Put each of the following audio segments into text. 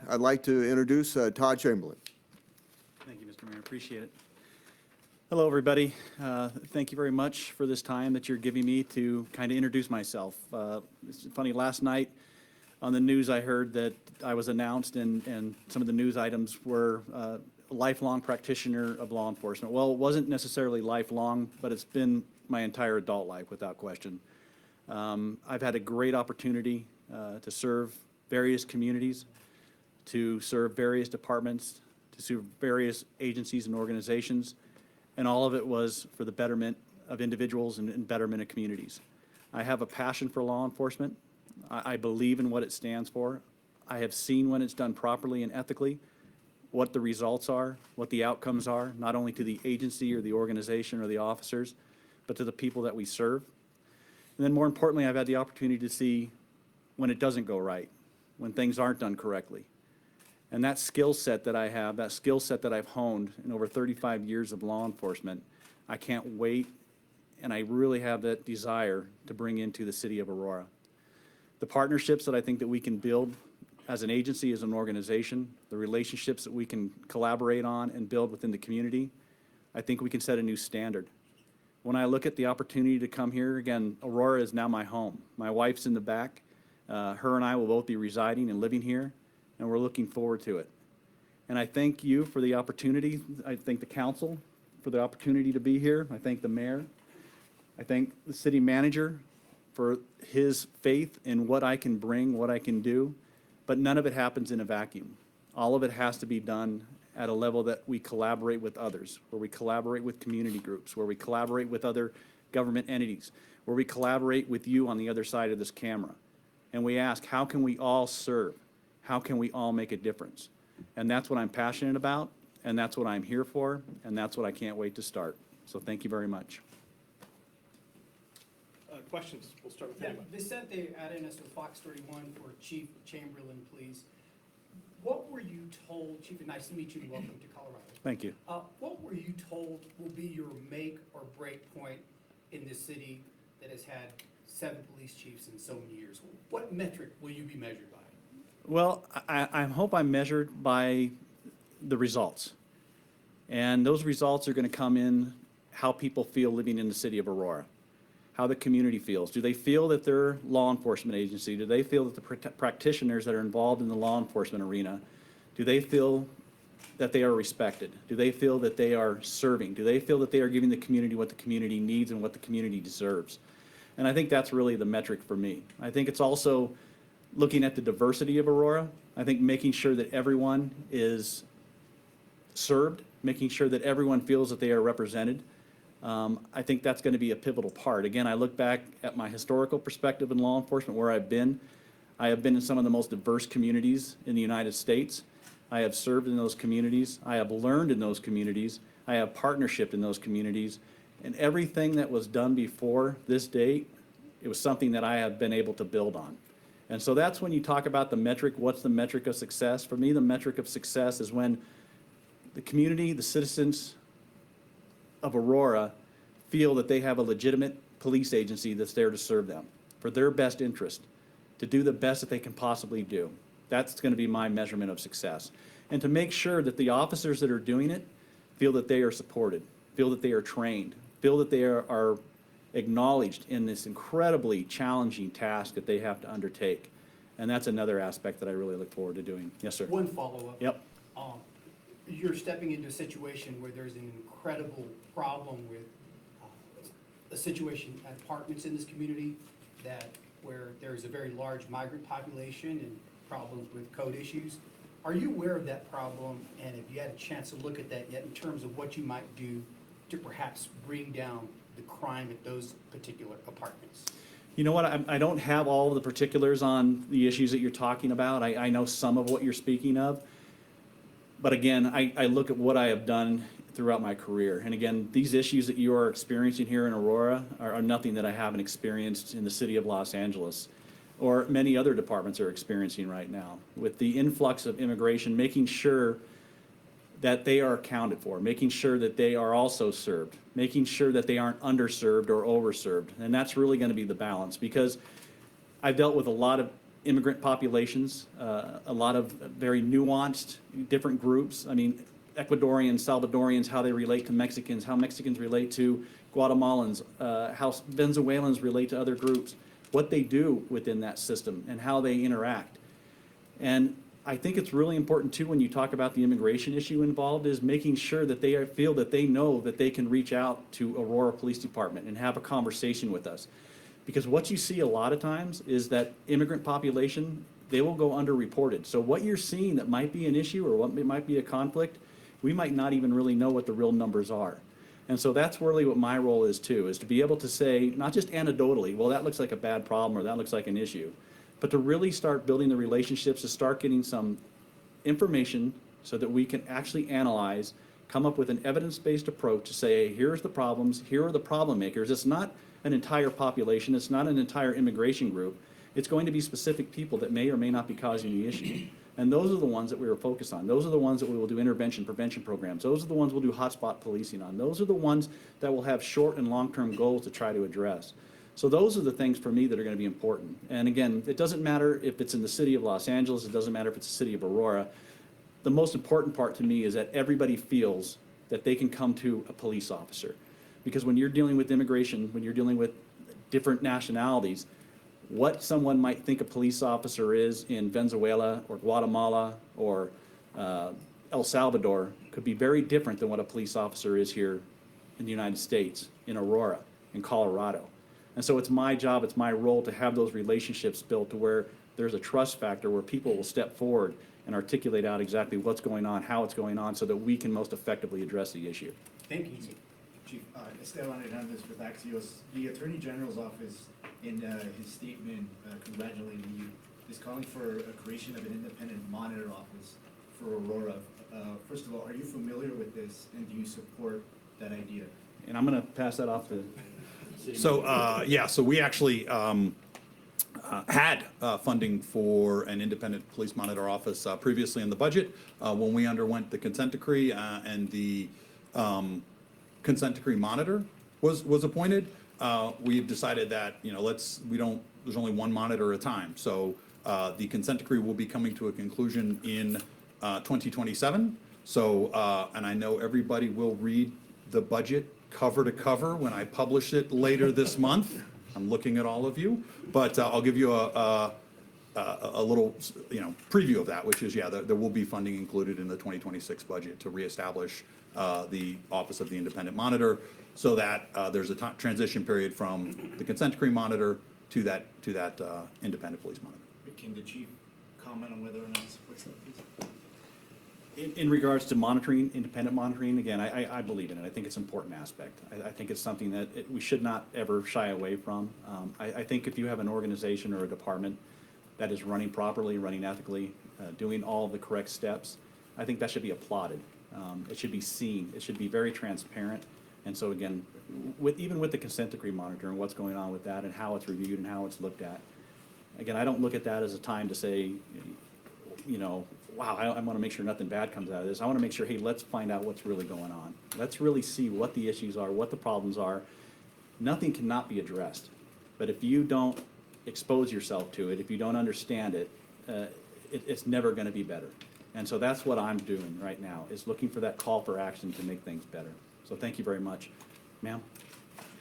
I'd like to introduce Todd Chamberlain. Thank you, Mr. Mayor. Appreciate it. Hello, everybody. Thank you very much for this time that you're giving me to kind of introduce myself. It's funny, last night on the news I heard that I was announced and some of the news items were a lifelong practitioner of law enforcement. Well, it wasn't necessarily lifelong, but it's been my entire adult life without question. I've had a great opportunity to serve various communities, to serve various departments, to serve various agencies and organizations, and all of it was for the betterment of individuals and betterment of communities. I have a passion for law enforcement. I believe in what it stands for. I have seen when it's done properly and ethically, what the results are, what the outcomes are, not only to the agency or the organization or the officers, but to the people that we serve. And then more importantly, I've had the opportunity to see when it doesn't go right, when things aren't done correctly. And that skill set that I have, that skill set that I've honed in over 35 years of law enforcement, I can't wait, and I really have that desire to bring into the city of Aurora. The partnerships that I think that we can build as an agency, as an organization, the relationships that we can collaborate on and build within the community, I think we can set a new standard. When I look at the opportunity to come here, again, Aurora is now my home. My wife's in the back. Her and I will both be residing and living here, and we're looking forward to it. And I thank you for the opportunity. I thank the council for the opportunity to be here. I thank the mayor. I thank the city manager for his faith in what I can bring, what I can do. But none of it happens in a vacuum. All of it has to be done at a level that we collaborate with others, where we collaborate with community groups, where we collaborate with other government entities, where we collaborate with you on the other side of this camera. And we ask, how can we all serve? How can we all make a difference? And that's what I'm passionate about, and that's what I'm here for, and that's what I can't wait to start. So thank you very much. Questions? We'll start with anyone. Vicente Arenas with Fox 31 for Chief Chamberlain, please. What were you told, Chief, and nice to meet you and welcome to Colorado. Thank you. What were you told will be your make or break point in this city that has had 7 police chiefs in so many years? What metric will you be measured by? Well, I hope I'm measured by the results. And those results are going to come in how people feel living in the city of Aurora, how the community feels. Do they feel that their law enforcement agency, do they feel that the practitioners that are involved in the law enforcement arena, do they feel that they are respected? Do they feel that they are serving? Do they feel that they are giving the community what the community needs and what the community deserves? And I think that's really the metric for me. I think it's also looking at the diversity of Aurora. I think making sure that everyone is served, making sure that everyone feels that they are represented. I think that's going to be a pivotal part. Again, I look back at my historical perspective in law enforcement, where I've been. I have been in some of the most diverse communities in the United States. I have served in those communities. I have learned in those communities. I have partnership in those communities. And everything that was done before this date, it was something that I have been able to build on. And so that's when you talk about the metric, what's the metric of success? For me, the metric of success is when the community, the citizens of Aurora feel that they have a legitimate police agency that's there to serve them for their best interest, to do the best that they can possibly do. That's going to be my measurement of success. And to make sure that the officers that are doing it feel that they are supported, feel that they are trained, feel that they are acknowledged in this incredibly challenging task that they have to undertake. And that's another aspect that I really look forward to doing. Yes, sir. One follow-up. Yep. You're stepping into a situation where there's an incredible problem with a situation at apartments in this community where there's a very large migrant population and problems with code issues. Are you aware of that problem, and have you had a chance to look at that yet in terms of what you might do to perhaps bring down the crime at those particular apartments? You know what, I don't have all of the particulars on the issues that you're talking about. I know some of what you're speaking of. But again, I look at what I have done throughout my career. And again, these issues that you are experiencing here in Aurora are nothing that I haven't experienced in the city of Los Angeles, or many other departments are experiencing right now. With the influx of immigration, making sure that they are accounted for, making sure that they are also served, making sure that they aren't underserved or overserved. And that's really going to be the balance, because I've dealt with a lot of immigrant populations, a lot of very nuanced, different groups. I mean, Ecuadorians, Salvadorians, how they relate to Mexicans, how Mexicans relate to Guatemalans, how Venezuelans relate to other groups, what they do within that system and how they interact. And I think it's really important too, when you talk about the immigration issue involved, is making sure that they feel that they know that they can reach out to Aurora Police Department and have a conversation with us. Because what you see a lot of times is that immigrant population, they will go underreported. So what you're seeing that might be an issue or what might be a conflict, we might not even really know what the real numbers are. And so that's really what my role is too, is to be able to say, not just anecdotally, well, that looks like a bad problem or that looks like an issue, but to really start building the relationships, to start getting some information so that we can actually analyze, come up with an evidence-based approach to say, hey, here's the problems, here are the problem makers. It's not an entire population, it's not an entire immigration group. It's going to be specific people that may or may not be causing the issue. And those are the ones that we were focused on. Those are the ones that we will do intervention prevention programs. Those are the ones we'll do hotspot policing on. Those are the ones that will have short and long-term goals to try to address. So those are the things for me that are going to be important. And again, it doesn't matter if it's in the city of Los Angeles, it doesn't matter if it's the city of Aurora. The most important part to me is that everybody feels that they can come to a police officer. Because when you're dealing with immigration, when you're dealing with different nationalities, what someone might think a police officer is in Venezuela or Guatemala or El Salvador could be very different than what a police officer is here in the United States, in Aurora, in Colorado. And so it's my job, it's my role to have those relationships built to where there's a trust factor where people will step forward and articulate out exactly what's going on, how it's going on, so that we can most effectively address the issue. Thank you. Chief, Esteban Hernandez with Axios. The Attorney General's office, in his statement congratulating you, is calling for a creation of an independent monitor office for Aurora. First of all, are you familiar with this, and do you support that idea? And I'm going to pass that off to... So we actually had funding for an independent police monitor office previously in the budget. When we underwent the consent decree and the consent decree monitor was appointed, we've decided that, there's only one monitor at a time. So the consent decree will be coming to a conclusion in 2027. So, and I know everybody will read the budget cover to cover when I publish it later this month. I'm looking at all of you, but I'll give you a little, preview of that, which is, there will be funding included in the 2026 budget to reestablish the Office of the Independent Monitor, so that there's a transition period from the consent decree monitor to that independent police monitor. Can the chief comment on whether or not he supports that, please? In regards to monitoring, independent monitoring, again, I believe in it. I think it's an important aspect. I think it's something that we should not ever shy away from. I think if you have an organization or a department that is running properly, running ethically, doing all the correct steps, I think that should be applauded. It should be seen. It should be very transparent. And so again, even with the consent decree monitor and what's going on with that and how it's reviewed and how it's looked at, again, I don't look at that as a time to say, wow, I want to make sure nothing bad comes out of this. I want to make sure, hey, let's find out what's really going on. Let's really see what the issues are, what the problems are. Nothing cannot be addressed. But if you don't expose yourself to it, if you don't understand it, it's never going to be better. And so that's what I'm doing right now, is looking for that call for action to make things better. So thank you very much. Ma'am?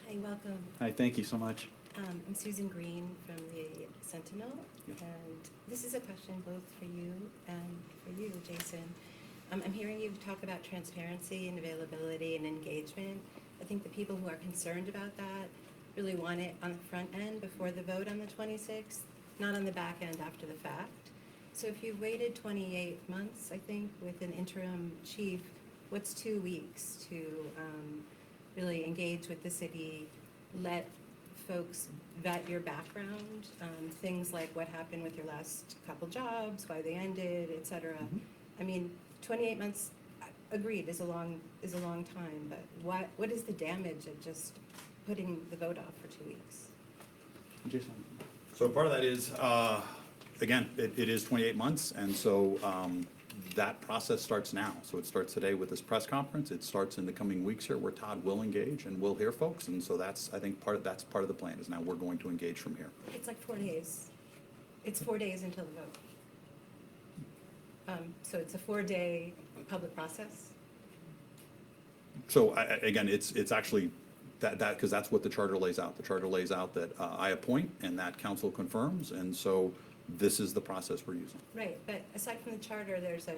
Hi, welcome. Hi, thank you so much. I'm Susan Green from the Sentinel, and this is a question both for you and for you, Jason. I'm hearing you talk about transparency and availability and engagement. I think the people who are concerned about that really want it on the front end before the vote on the 26th, not on the back end after the fact. So if you've waited 28 months, I think, with an interim chief, what's 2 weeks to really engage with the city, let folks vet your background, things like what happened with your last couple jobs, why they ended, et cetera. I mean, 28 months, agreed, is a long time, but what is the damage of just putting the vote off for 2 weeks? Jason? So part of that is, again, it is 28 months, and so that process starts now. So it starts today with this press conference. It starts in the coming weeks here, where Todd will engage and we'll hear folks. And so that's, I think, part of the plan is now we're going to engage from here. It's like 4 days. It's 4 days until the vote. So it's a 4-day public process? So again, it's actually that, because that's what the charter lays out. The charter lays out that I appoint and that council confirms, and so this is the process we're using. Right, but aside from the charter, there's a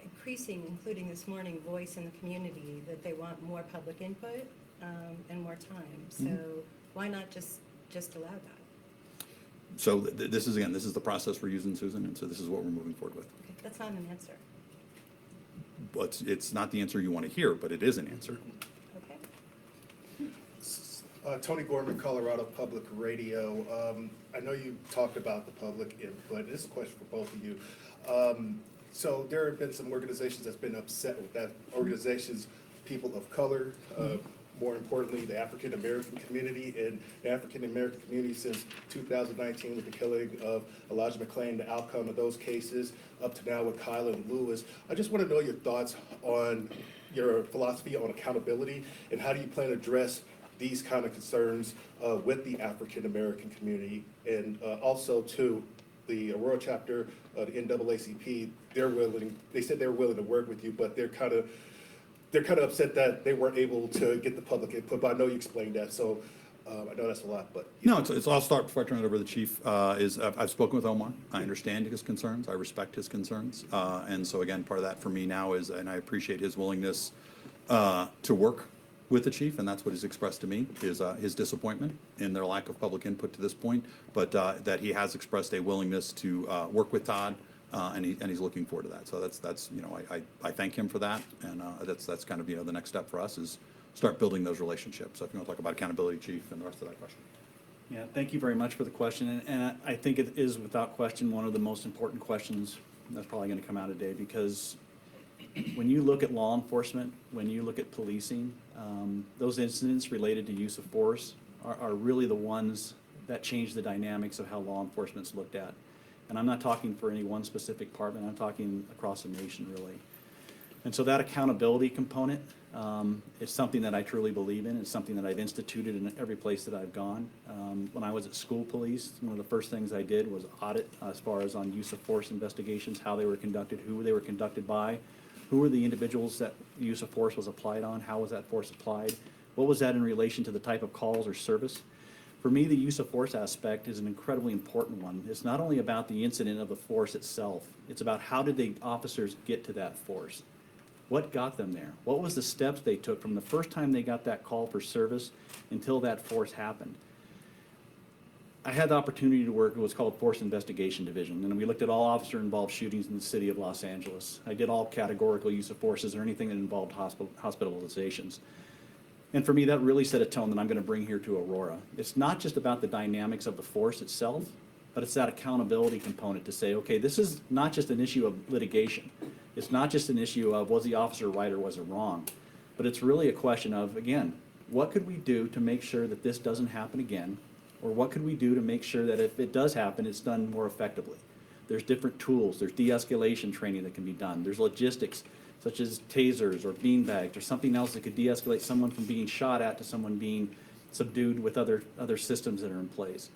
increasing, including this morning, voice in the community that they want more public input and more time. So why not just allow that? So this is, again, this is the process we're using, Susan, and so this is what we're moving forward with. Okay, that's not an answer. But it's not the answer you want to hear, but it is an answer. Okay. Tony Gorman, Colorado Public Radio. I know you talked about the public input. This is a question for both of you. So there have been some organizations that's been upset with that. Organizations, people of color, more importantly, the African American community, and the African American community since 2019 with the killing of Elijah McClain, the outcome of those cases, up to now with Kyle and Lewis. I just want to know your thoughts on your philosophy on accountability, and how do you plan to address these kind of concerns with the African American community, and also too, the Aurora chapter, the NAACP, they said they're willing to work with you, but they're kind of upset that they weren't able to get the public input, but I know you explained that, so I know that's a lot, but. No, I'll start before I turn it over to the chief. I've spoken with Omar. I understand his concerns. I respect his concerns. And so again, part of that for me now is, and I appreciate his willingness to work with the chief, and that's what he's expressed to me, is his disappointment in their lack of public input to this point, but that he has expressed a willingness to work with Todd, and he's looking forward to that. So that's I thank him for that, and that's kind of the next step for us is start building those relationships. So if you want to talk about accountability, chief, and the rest of that question. Yeah, thank you very much for the question, and I think it is without question one of the most important questions that's probably going to come out today, because when you look at law enforcement, when you look at policing, those incidents related to use of force are really the ones that change the dynamics of how law enforcement's looked at. And I'm not talking for any one specific department, I'm talking across the nation, really. And so that accountability component is something that I truly believe in. It's something that I've instituted in every place that I've gone. When I was at school police, one of the first things I did was audit as far as on use of force investigations, how they were conducted, who they were conducted by, who were the individuals that use of force was applied on, how was that force applied, what was that in relation to the type of calls or service. For me, the use of force aspect is an incredibly important one. It's not only about the incident of the force itself, it's about how did the officers get to that force. What got them there? What was the steps they took from the first time they got that call for service until that force happened? I had the opportunity to work in what's called Force Investigation Division, and we looked at all officer-involved shootings in the city of Los Angeles. I did all categorical use of forces or anything that involved hospitalizations. And for me, that really set a tone that I'm going to bring here to Aurora. It's not just about the dynamics of the force itself, but it's that accountability component to say, okay, this is not just an issue of litigation. It's not just an issue of was the officer right or was it wrong, but it's really a question of, again, what could we do to make sure that this doesn't happen again? Or what could we do to make sure that if it does happen, it's done more effectively? There's different tools. There's de-escalation training that can be done. There's logistics, such as tasers or beanbags or something else that could de-escalate someone from being shot at to someone being subdued with other systems that are in place.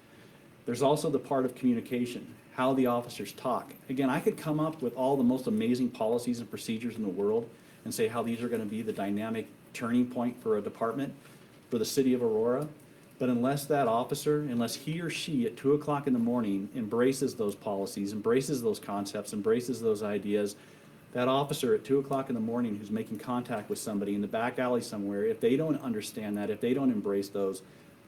There's also the part of communication, how the officers talk. Again, I could come up with all the most amazing policies and procedures in the world and say how these are going to be the dynamic turning point for a department, for the city of Aurora. But unless that officer, unless he or she at 2 o'clock in the morning embraces those policies, embraces those concepts, embraces those ideas, that officer at 2 o'clock in the morning who's making contact with somebody in the back alley somewhere, if they don't understand that, if they don't embrace those,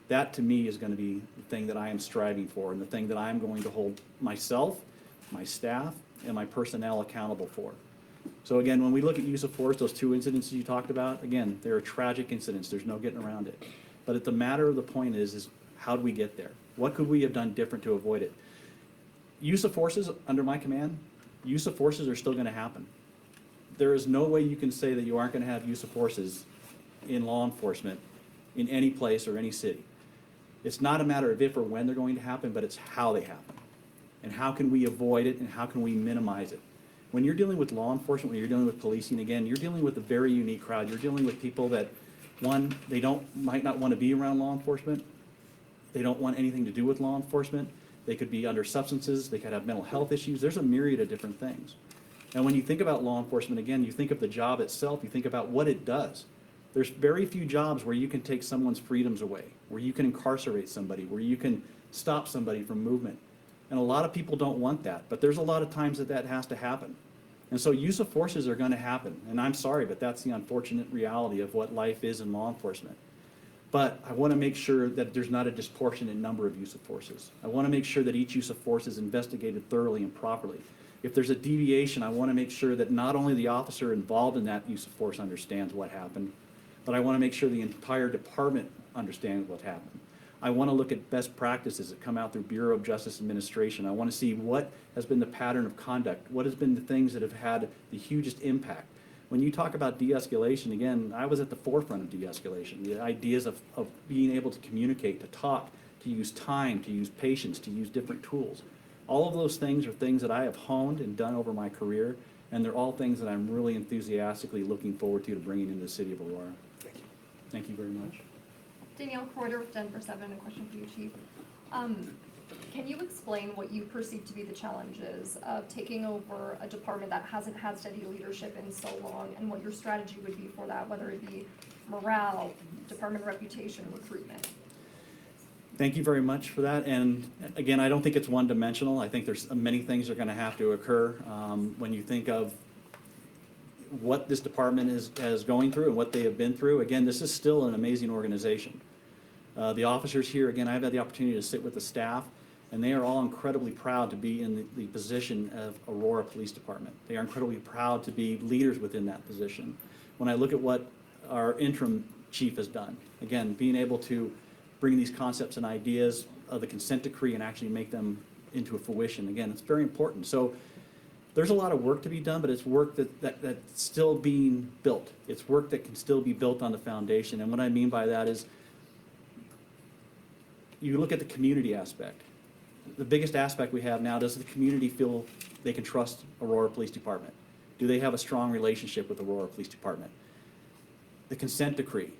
that to me is going to be the thing that I am striving for and the thing that I'm going to hold myself, my staff, and my personnel accountable for. So again, when we look at use of force, those 2 incidents you talked about, again, they're tragic incidents. There's no getting around it. But the matter of the point is how do we get there? What could we have done different to avoid it? Use of forces under my command, use of forces are still going to happen. There is no way you can say that you aren't going to have use of forces in law enforcement in any place or any city. It's not a matter of if or when they're going to happen, but it's how they happen. And how can we avoid it and how can we minimize it? When you're dealing with law enforcement, when you're dealing with policing, again, you're dealing with a very unique crowd. You're dealing with people that, one, they might not want to be around law enforcement. They don't want anything to do with law enforcement. They could be under substances, they could have mental health issues. There's a myriad of different things. And when you think about law enforcement, again, you think of the job itself, you think about what it does. There's very few jobs where you can take someone's freedoms away, where you can incarcerate somebody, where you can stop somebody from movement. And a lot of people don't want that, but there's a lot of times that that has to happen. And so use of forces are going to happen. And I'm sorry, but that's the unfortunate reality of what life is in law enforcement. But I want to make sure that there's not a disproportionate number of use of forces. I want to make sure that each use of force is investigated thoroughly and properly. If there's a deviation, I want to make sure that not only the officer involved in that use of force understands what happened, but I want to make sure the entire department understands what happened. I want to look at best practices that come out through Bureau of Justice Administration. I want to see what has been the pattern of conduct, what has been the things that have had the hugest impact. When you talk about de-escalation, again, I was at the forefront of de-escalation. The ideas of being able to communicate, to talk, to use time, to use patience, to use different tools. All of those things are things that I have honed and done over my career, and they're all things that I'm really enthusiastically looking forward to bringing into the city of Aurora. Thank you. Thank you very much. Danielle Corder with Denver 7, a question for you, Chief. Can you explain what you perceive to be the challenges of taking over a department that hasn't had steady leadership in so long, and what your strategy would be for that, whether it be morale, department reputation, recruitment? Thank you very much for that. And again, I don't think it's one-dimensional. I think there's many things that are going to have to occur. When you think of what this department is going through and what they have been through, again, this is still an amazing organization. The officers here, again, I've had the opportunity to sit with the staff, and they are all incredibly proud to be in the position of Aurora Police Department. They are incredibly proud to be leaders within that position. When I look at what our interim chief has done, again, being able to bring these concepts and ideas of the consent decree and actually make them into a fruition, again, it's very important. So there's a lot of work to be done, but it's work that's still being built. It's work that can still be built on the foundation. And what I mean by that is, you look at the community aspect. The biggest aspect we have now, does the community feel they can trust Aurora Police Department? Do they have a strong relationship with Aurora Police Department? The consent decree,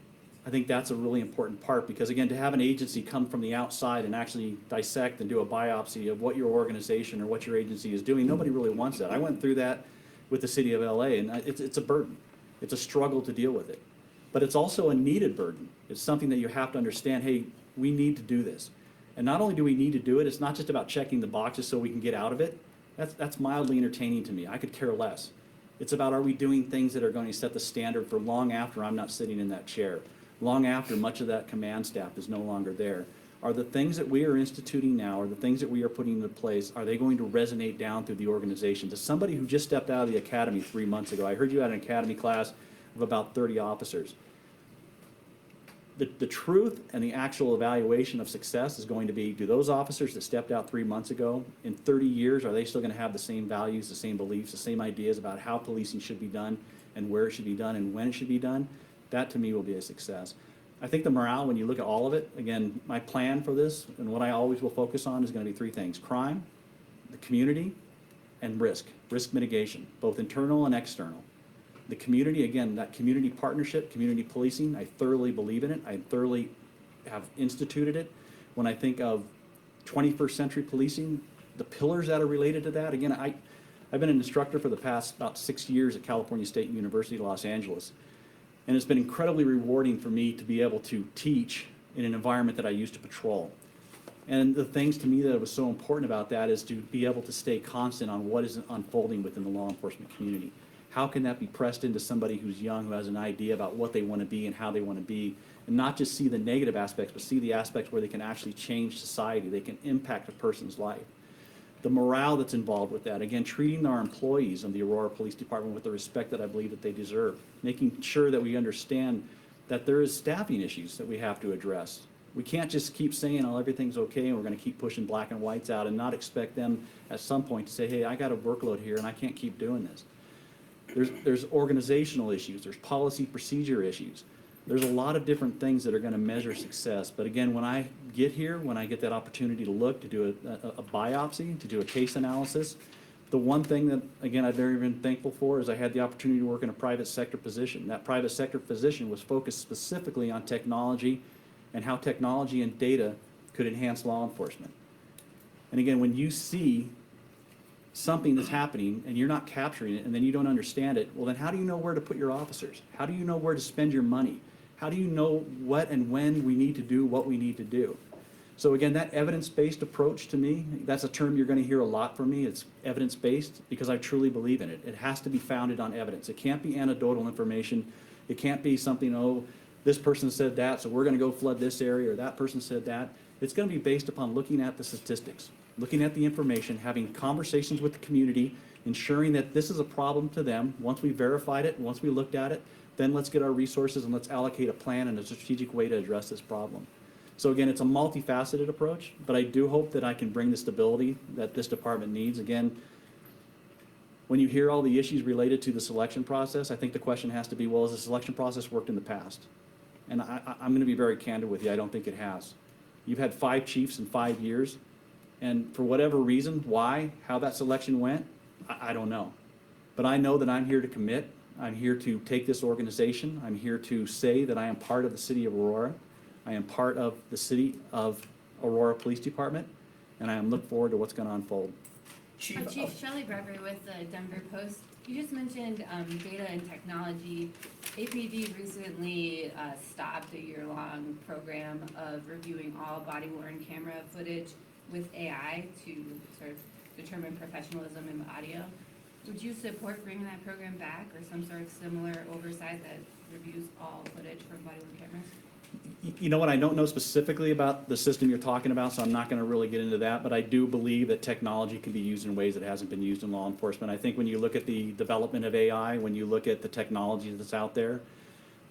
I think that's a really important part, because again, to have an agency come from the outside and actually dissect and do a biopsy of what your organization or what your agency is doing, nobody really wants that. I went through that with the city of LA, and it's a burden. It's a struggle to deal with it. But it's also a needed burden. It's something that you have to understand, hey, we need to do this. And not only do we need to do it, it's not just about checking the boxes so we can get out of it. That's mildly entertaining to me. I could care less. It's about, are we doing things that are going to set the standard for long after I'm not sitting in that chair, long after much of that command staff is no longer there? Are the things that we are instituting now, or the things that we are putting into place, are they going to resonate down through the organization? To somebody who just stepped out of the academy 3 months ago, I heard you had an academy class of about 30 officers. The truth and the actual evaluation of success is going to be, do those officers that stepped out 3 months ago, in 30 years, are they still going to have the same values, the same beliefs, the same ideas about how policing should be done and where it should be done and when it should be done? That to me will be a success. I think the morale, when you look at all of it, again, my plan for this and what I always will focus on is going to be 3 things: crime, the community, and risk mitigation, both internal and external. The community, again, that community partnership, community policing, I thoroughly believe in it. I thoroughly have instituted it. When I think of 21st century policing, the pillars that are related to that, again, I've been an instructor for the past about 6 years at California State University, Los Angeles. And it's been incredibly rewarding for me to be able to teach in an environment that I used to patrol. And the things to me that was so important about that is to be able to stay constant on what is unfolding within the law enforcement community. How can that be pressed into somebody who's young, who has an idea about what they want to be and how they want to be, and not just see the negative aspects, but see the aspects where they can actually change society, they can impact a person's life. The morale that's involved with that, again, treating our employees of the Aurora Police Department with the respect that I believe that they deserve, making sure that we understand that there is staffing issues that we have to address. We can't just keep saying, oh, everything's okay, and we're going to keep pushing black and whites out and not expect them at some point to say, hey, I got a workload here and I can't keep doing this. There's organizational issues, there's policy procedure issues. There's a lot of different things that are going to measure success. But again, when I get here, when I get that opportunity to look, to do a biopsy, to do a case analysis, the one thing that, again, I've very been thankful for is I had the opportunity to work in a private sector position. That private sector position was focused specifically on technology and how technology and data could enhance law enforcement. And again, when you see something that's happening and you're not capturing it and then you don't understand it, well, then how do you know where to put your officers? How do you know where to spend your money? How do you know what and when we need to do what we need to do? So again, that evidence-based approach to me, that's a term you're going to hear a lot from me. It's evidence-based because I truly believe in it. It has to be founded on evidence. It can't be anecdotal information. It can't be something, oh, this person said that, so we're going to go flood this area, or that person said that. It's going to be based upon looking at the statistics, looking at the information, having conversations with the community, ensuring that this is a problem to them. Once we verified it, once we looked at it, then let's get our resources and let's allocate a plan and a strategic way to address this problem. So again, it's a multifaceted approach, but I do hope that I can bring the stability that this department needs. Again, when you hear all the issues related to the selection process, I think the question has to be, well, has the selection process worked in the past? And I'm going to be very candid with you. I don't think it has. You've had 5 chiefs in 5 years, and for whatever reason, why, how that selection went, I don't know. But I know that I'm here to commit. I'm here to take this organization. I'm here to say that I am part of the city of Aurora. I am part of the city of Aurora Police Department, and I am looking forward to what's going to unfold. Chief Shelley Brever with the Denver Post. You just mentioned data and technology. APD recently stopped a year-long program of reviewing all body-worn camera footage with AI to sort of determine professionalism in the audio. Would you support bringing that program back, or some sort of similar oversight that reviews all footage from body-worn cameras? You know what, I don't know specifically about the system you're talking about, so I'm not going to really get into that, but I do believe that technology can be used in ways that hasn't been used in law enforcement. I think when you look at the development of AI, when you look at the technology that's out there,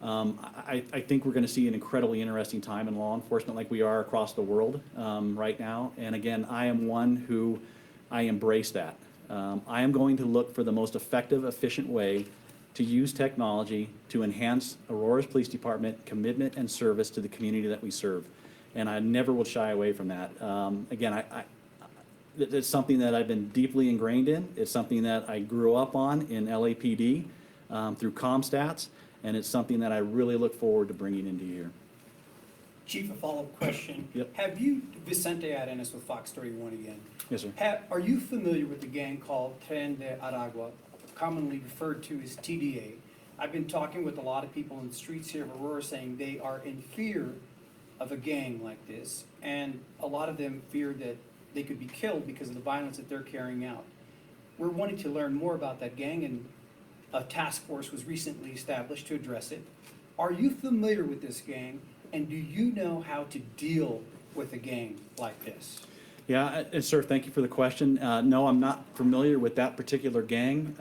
I think we're going to see an incredibly interesting time in law enforcement like we are across the world right now. And again, I am one who, I embrace that. I am going to look for the most effective, efficient way to use technology to enhance Aurora's Police Department commitment and service to the community that we serve. And I never will shy away from that. Again, it's something that I've been deeply ingrained in. It's something that I grew up on in LAPD through ComStats, and it's something that I really look forward to bringing into here. Chief, a follow-up question. Yep. Have you, Vicente Arenas with Fox 31 again. Yes, sir. Are you familiar with the gang called Tren de Aragua, commonly referred to as TDA? I've been talking with a lot of people in the streets here of Aurora saying they are in fear of a gang like this, and a lot of them fear that they could be killed because of the violence that they're carrying out. We're wanting to learn more about that gang, and a task force was recently established to address it. Are you familiar with this gang, and do you know how to deal with a gang like this? Yeah, and sir, thank you for the question. No, I'm not familiar with that particular gang,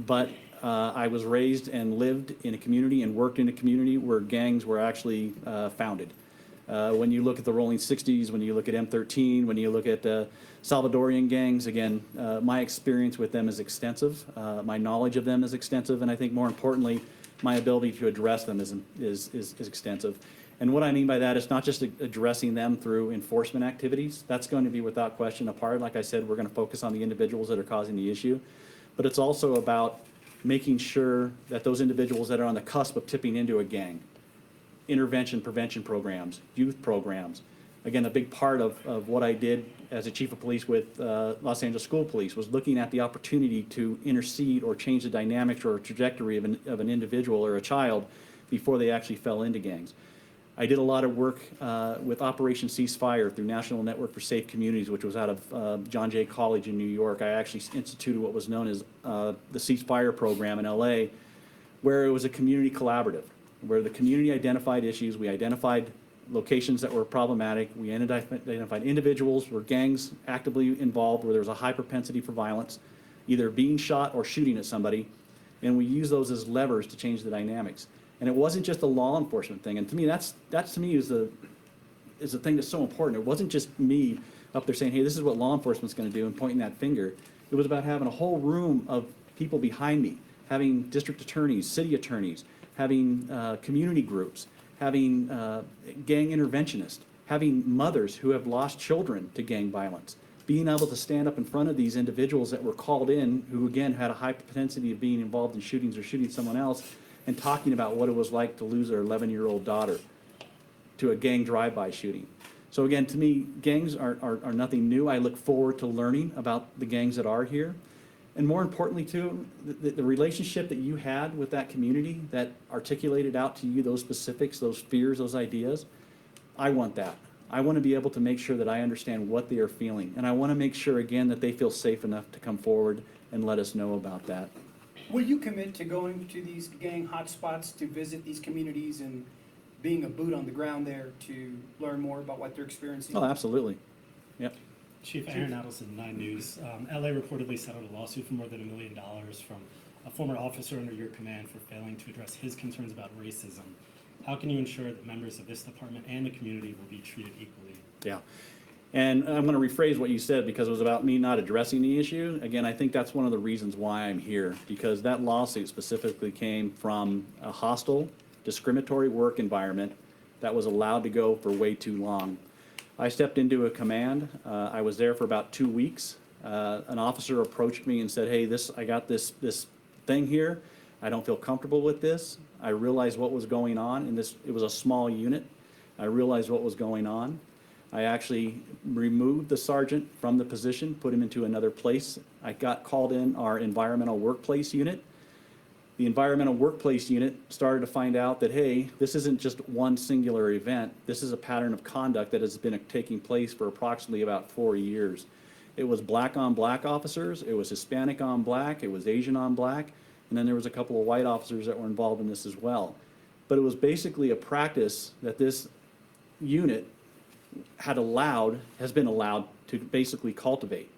but I was raised and lived in a community and worked in a community where gangs were actually founded. When you look at the Rolling 60s, when you look at M13, when you look at Salvadorian gangs, again, my experience with them is extensive. My knowledge of them is extensive, and I think more importantly, my ability to address them is extensive. And what I mean by that is not just addressing them through enforcement activities. That's going to be without question a part. Like I said, we're going to focus on the individuals that are causing the issue. But it's also about making sure that those individuals that are on the cusp of tipping into a gang, intervention, prevention programs, youth programs. Again, a big part of what I did as a chief of police with Los Angeles School Police was looking at the opportunity to intercede or change the dynamics or trajectory of an individual or a child before they actually fell into gangs. I did a lot of work with Operation Ceasefire through National Network for Safe Communities, which was out of John Jay College in New York. I actually instituted what was known as the Ceasefire program in LA, where it was a community collaborative, where the community identified issues, we identified locations that were problematic, we identified individuals where gangs actively involved, where there was a high propensity for violence, either being shot or shooting at somebody, and we used those as levers to change the dynamics. And it wasn't just a law enforcement thing. And to me, that to me is the thing that's so important. It wasn't just me up there saying, hey, this is what law enforcement's going to do and pointing that finger. It was about having a whole room of people behind me, having district attorneys, city attorneys, having community groups, having gang interventionists, having mothers who have lost children to gang violence, being able to stand up in front of these individuals that were called in who, again, had a high propensity of being involved in shootings or shooting someone else, and talking about what it was like to lose their 11-year-old daughter to a gang drive-by shooting. So again, to me, gangs are nothing new. I look forward to learning about the gangs that are here. And more importantly too, the relationship that you had with that community that articulated out to you those specifics, those fears, those ideas, I want that. I want to be able to make sure that I understand what they are feeling. And I want to make sure, again, that they feel safe enough to come forward and let us know about that. Will you commit to going to these gang hotspots to visit these communities and being a boot on the ground there to learn more about what they're experiencing? Oh, absolutely. Yep. Chief Aaron Adelson, 9 News. LA reportedly settled a lawsuit for more than $1 million from a former officer under your command for failing to address his concerns about racism. How can you ensure that members of this department and the community will be treated equally? Yeah. And I'm going to rephrase what you said because it was about me not addressing the issue. Again, I think that's one of the reasons why I'm here, because that lawsuit specifically came from a hostile, discriminatory work environment that was allowed to go for way too long. I stepped into a command. I was there for about 2 weeks. An officer approached me and said, hey, I got this thing here. I don't feel comfortable with this. I realized what was going on, and it was a small unit. I realized what was going on. I actually removed the sergeant from the position, put him into another place. I got called in our environmental workplace unit. The environmental workplace unit started to find out that, hey, this isn't just one singular event. This is a pattern of conduct that has been taking place for approximately about 4 years. It was black on black officers, it was Hispanic on black, it was Asian on black, and then there was a couple of white officers that were involved in this as well. But it was basically a practice that this unit has been allowed to basically cultivate.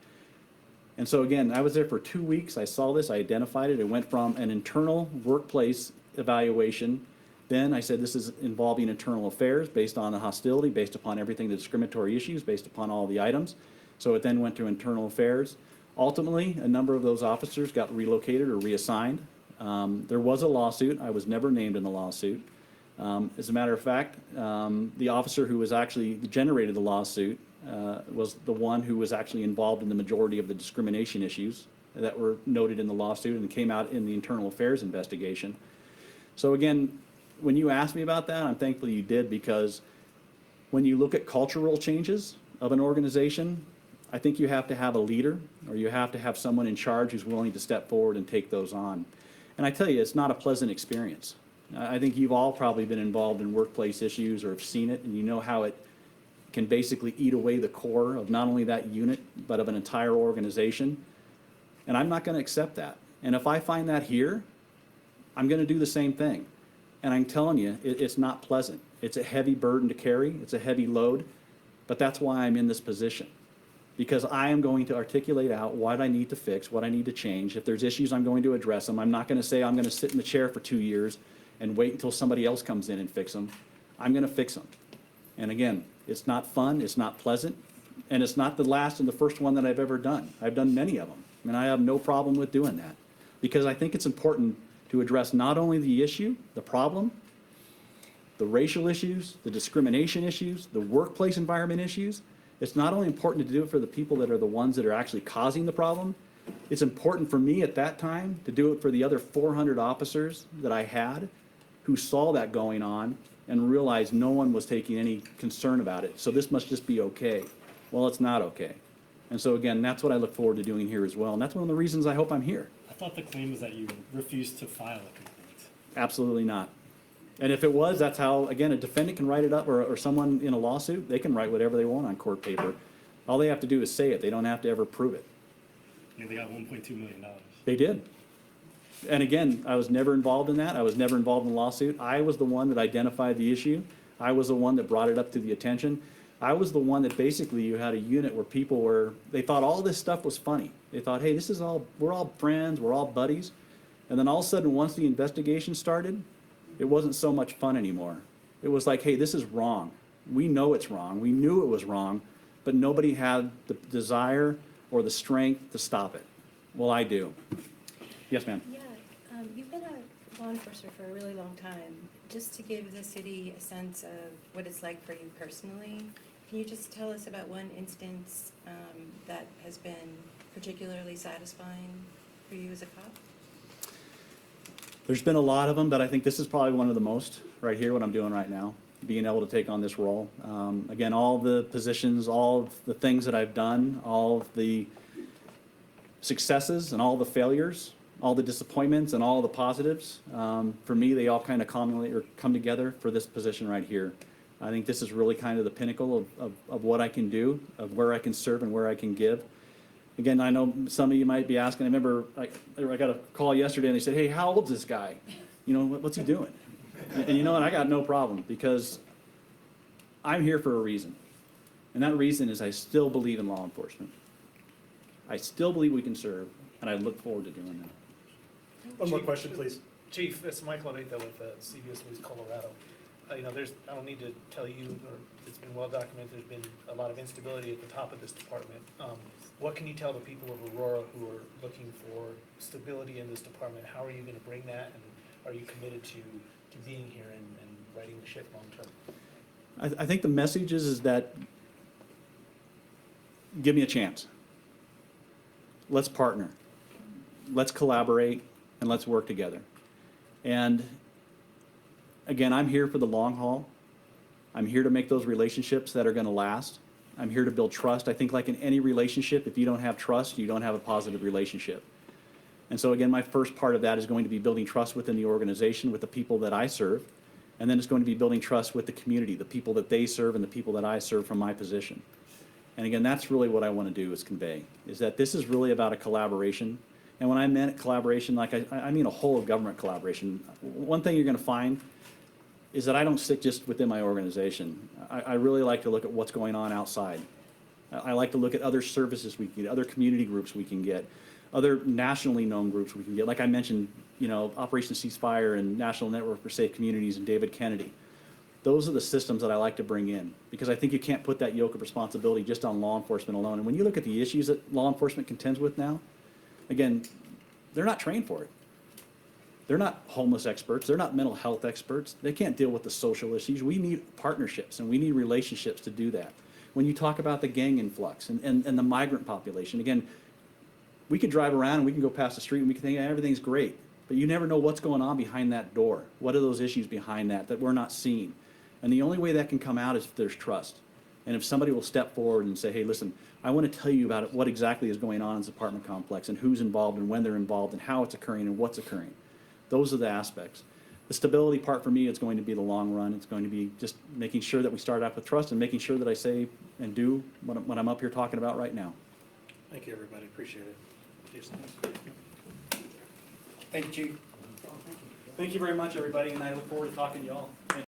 And so again, I was there for 2 weeks. I saw this, I identified it. It went from an internal workplace evaluation. Then I said, this is involving internal affairs based on the hostility, based upon everything, the discriminatory issues, based upon all the items. So it then went to internal affairs. Ultimately, a number of those officers got relocated or reassigned. There was a lawsuit. I was never named in the lawsuit. As a matter of fact, the officer who was actually generated the lawsuit was the one who was actually involved in the majority of the discrimination issues that were noted in the lawsuit and came out in the internal affairs investigation. So again, when you asked me about that, I'm thankful you did, because when you look at cultural changes of an organization, I think you have to have a leader, or you have to have someone in charge who's willing to step forward and take those on. And I tell you, it's not a pleasant experience. I think you've all probably been involved in workplace issues or have seen it, and you know how it can basically eat away the core of not only that unit, but of an entire organization. And I'm not going to accept that. And if I find that here, I'm going to do the same thing. And I'm telling you, it's not pleasant. It's a heavy burden to carry. It's a heavy load. But that's why I'm in this position. Because I am going to articulate out what I need to fix, what I need to change. If there's issues, I'm going to address them. I'm not going to say I'm going to sit in the chair for 2 years and wait until somebody else comes in and fix them. I'm going to fix them. And again, it's not fun, it's not pleasant, and it's not the last and the first one that I've ever done. I've done many of them, and I have no problem with doing that. Because I think it's important to address not only the issue, the problem, the racial issues, the discrimination issues, the workplace environment issues. It's not only important to do it for the people that are the ones that are actually causing the problem, it's important for me at that time to do it for the other 400 officers that I had who saw that going on and realized no one was taking any concern about it. So this must just be okay. Well, it's not okay. And so again, that's what I look forward to doing here as well. And that's one of the reasons I hope I'm here. I thought the claim was that you refused to file a complaint. Absolutely not. And if it was, that's how, again, a defendant can write it up, or someone in a lawsuit, they can write whatever they want on court paper. All they have to do is say it. They don't have to ever prove it. You know, they got $1.2 million. They did. And again, I was never involved in that. I was never involved in the lawsuit. I was the one that identified the issue. I was the one that brought it up to the attention. I was the one that basically you had a unit where people they thought all this stuff was funny. They thought, hey, we're all friends, we're all buddies. And then all of a sudden, once the investigation started, it wasn't so much fun anymore. It was like, hey, this is wrong. We know it's wrong. We knew it was wrong, but nobody had the desire or the strength to stop it. Well, I do. Yes, ma'am. Yeah, you've been a law enforcer for a really long time. Just to give the city a sense of what it's like for you personally, can you just tell us about one instance that has been particularly satisfying for you as a cop? There's been a lot of them, but I think this is probably one of the most right here, what I'm doing right now. being able to take on this role. Again, all the positions, all of the things that I've done, all of the successes and all the failures, all the disappointments and all the positives, for me, they all kind of commonly or come together for this position right here. I think this is really kind of the pinnacle of what I can do, of where I can serve and where I can give. Again, I know some of you might be asking, I remember I got a call yesterday and they said, hey, how old's this guy? You know, what's he doing? And you know what, I got no problem, because I'm here for a reason. And that reason is I still believe in law enforcement. I still believe we can serve, and I look forward to doing that. One more question, please. Chief, it's Michael Areta with CBS News Colorado. You know, I don't need to tell you, or it's been well documented, there's been a lot of instability at the top of this department. What can you tell the people of Aurora who are looking for stability in this department? How are you going to bring that, and are you committed to being here and righting the ship long term? I think the message is that give me a chance. Let's partner. Let's collaborate, and let's work together. And again, I'm here for the long haul. I'm here to make those relationships that are going to last. I'm here to build trust. I think like in any relationship, if you don't have trust, you don't have a positive relationship. And so again, my first part of that is going to be building trust within the organization with the people that I serve. And then it's going to be building trust with the community, the people that they serve and the people that I serve from my position. And again, that's really what I want to do is convey, is that this is really about a collaboration. And when I meant collaboration, like I mean a whole of government collaboration. One thing you're going to find is that I don't stick just within my organization. I really like to look at what's going on outside. I like to look at other services we can get, other community groups we can get, other nationally known groups we can get. Like I mentioned, you know, Operation Ceasefire and National Network for Safe Communities and David Kennedy. Those are the systems that I like to bring in, because I think you can't put that yoke of responsibility just on law enforcement alone. And when you look at the issues that law enforcement contends with now, again, they're not trained for it. They're not homeless experts. They're not mental health experts. They can't deal with the social issues. We need partnerships and we need relationships to do that. When you talk about the gang influx and the migrant population, again, we could drive around and we can go past the street and we can think everything's great, but you never know what's going on behind that door. What are those issues behind that we're not seeing? And the only way that can come out is if there's trust. And if somebody will step forward and say, hey, listen, I want to tell you about what exactly is going on in this apartment complex and who's involved and when they're involved and how it's occurring and what's occurring. Those are the aspects. The stability part for me is going to be the long run. It's going to be just making sure that we start out with trust and making sure that I say and do what I'm up here talking about right now. Thank you, everybody. Appreciate it. Jason. Thank you, Chief. Thank you very much, everybody, and I look forward to talking to you all.